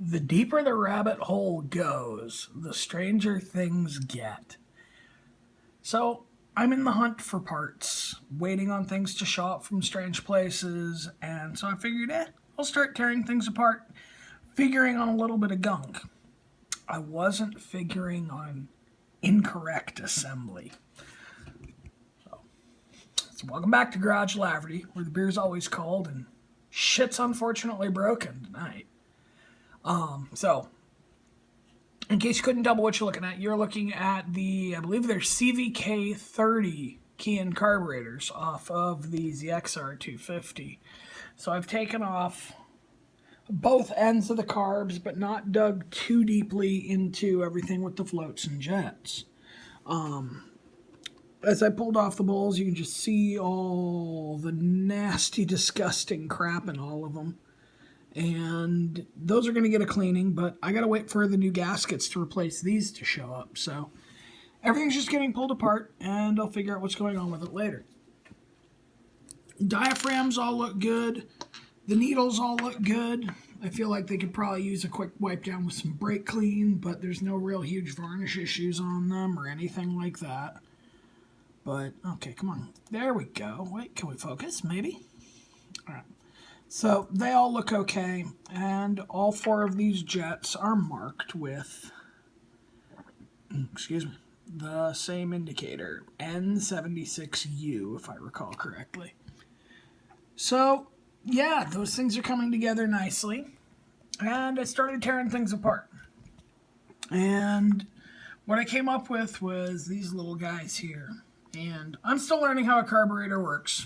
The deeper the rabbit hole goes, the stranger things get. So, I'm in the hunt for parts, waiting on things to show up from strange places, and so I figured, I'll start tearing things apart, figuring on a little bit of gunk. I wasn't figuring on incorrect assembly. So welcome back to garageLaverty, where the beer's always cold and shit's unfortunately broken tonight. So, in case you couldn't tell what you're looking at, you're looking at the, I believe they're CVK30 key-in carburetors off of the ZXR250. So I've taken off both ends of the carbs, but not dug too deeply into everything with the floats and jets. As I pulled off the bowls, you can just see all the nasty, disgusting crap in all of them. And those are going to get a cleaning, but I got to wait for the new gaskets to replace these to show up. So everything's just getting pulled apart, and I'll figure out what's going on with it later. Diaphragms all look good. The needles all look good. I feel like they could probably use a quick wipe down with some brake clean, but there's no real huge varnish issues on them or anything like that. But, okay, come on. There we go. Wait, can we focus? Maybe? All right. So they all look okay, and all four of these jets are marked with, the same indicator, N76U, if I recall correctly. So, yeah, those things are coming together nicely, and I started tearing things apart. And what I came up with was these little guys here, and I'm still learning how a carburetor works.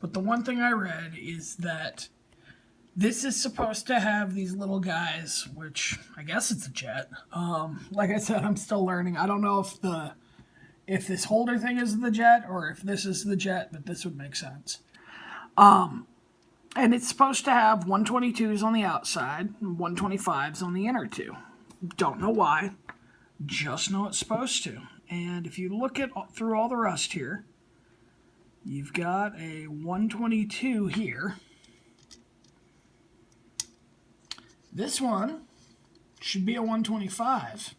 But the one thing I read is that this is supposed to have these little guys, which I guess it's a jet. Like I said, I'm still learning. I don't know if this holder thing is the jet or if this is the jet, but this would make sense. And it's supposed to have 122s on the outside and 125s on the inner two. Don't know why. Just know it's supposed to. And if you look at through all the rust here, you've got a 122 here. This one should be a 125.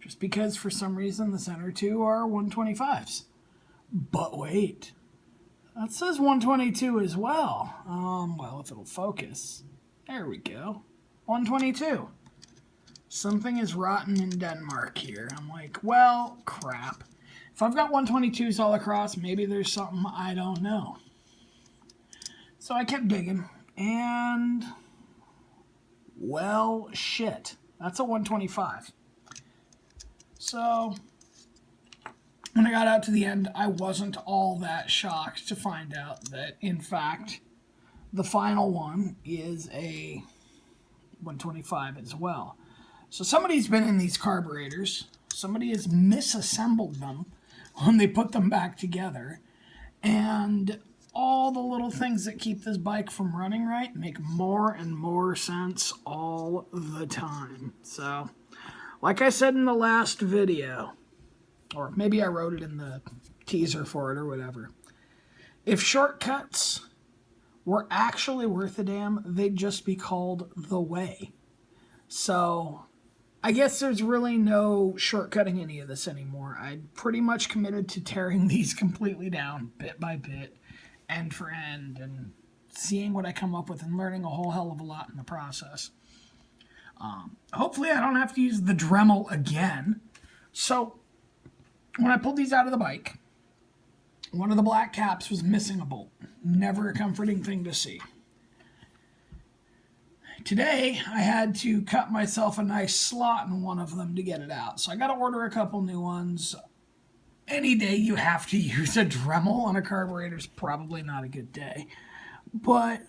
Just because for some reason the center two are 125s. But wait. That says 122 as well. Well, if it'll focus. There we go. 122. Something is rotten in Denmark here. I'm like, well, crap. If I've got 122s all across, maybe there's something I don't know. So I kept digging, and, well, shit. That's a 125. So, when I got out to the end, I wasn't all that shocked to find out that, in fact, the final one is a 125 as well. So somebody's been in these carburetors. Somebody has misassembled them when they put them back together, and all the little things that keep this bike from running right make more and more sense all the time. So, like I said in the last video, or maybe I wrote it in the teaser for it or whatever, if shortcuts were actually worth a damn, they'd just be called the way. So I guess there's really no shortcutting any of this anymore. I pretty much committed to tearing these completely down, bit by bit, end for end, and seeing what I come up with and learning a whole hell of a lot in the process. Hopefully I don't have to use the Dremel again. So, when I pulled these out of the bike, one of the black caps was missing a bolt. Never a comforting thing to see. Today, I had to cut myself a nice slot in one of them to get it out. So I got to order a couple new ones. Any day you have to use a Dremel on a carburetor is probably not a good day. But,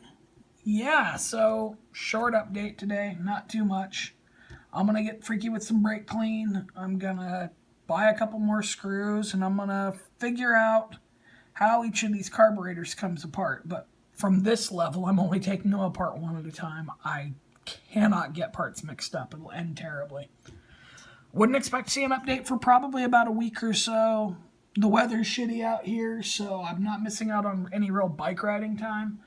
yeah, so short update today, not too much. I'm going to get freaky with some brake clean. I'm going to buy a couple more screws, and I'm going to figure out how each of these carburetors comes apart. But from this level, I'm only taking them apart one at a time. I cannot get parts mixed up. It'll end terribly. Wouldn't expect to see an update for probably about a week or so. The weather's shitty out here, so I'm not missing out on any real bike riding time.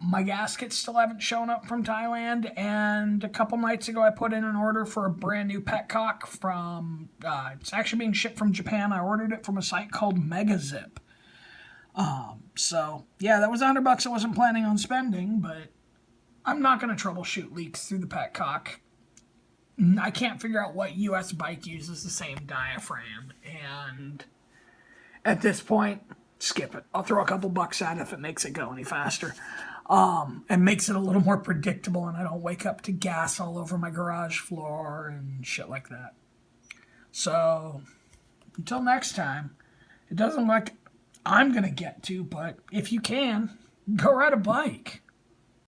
My gaskets still haven't shown up from Thailand, and a couple nights ago I put in an order for a brand new petcock from, it's actually being shipped from Japan. I ordered it from a site called MegaZip. So, yeah, that was $100 I wasn't planning on spending, but I'm not going to troubleshoot leaks through the petcock. I can't figure out what US bike uses the same diaphragm, and at this point, skip it. I'll throw a couple bucks at it if it makes it go any faster. And makes it a little more predictable, and I don't wake up to gas all over my garage floor and shit like that. So, until next time, it doesn't look like I'm going to get to, but if you can, go ride a bike.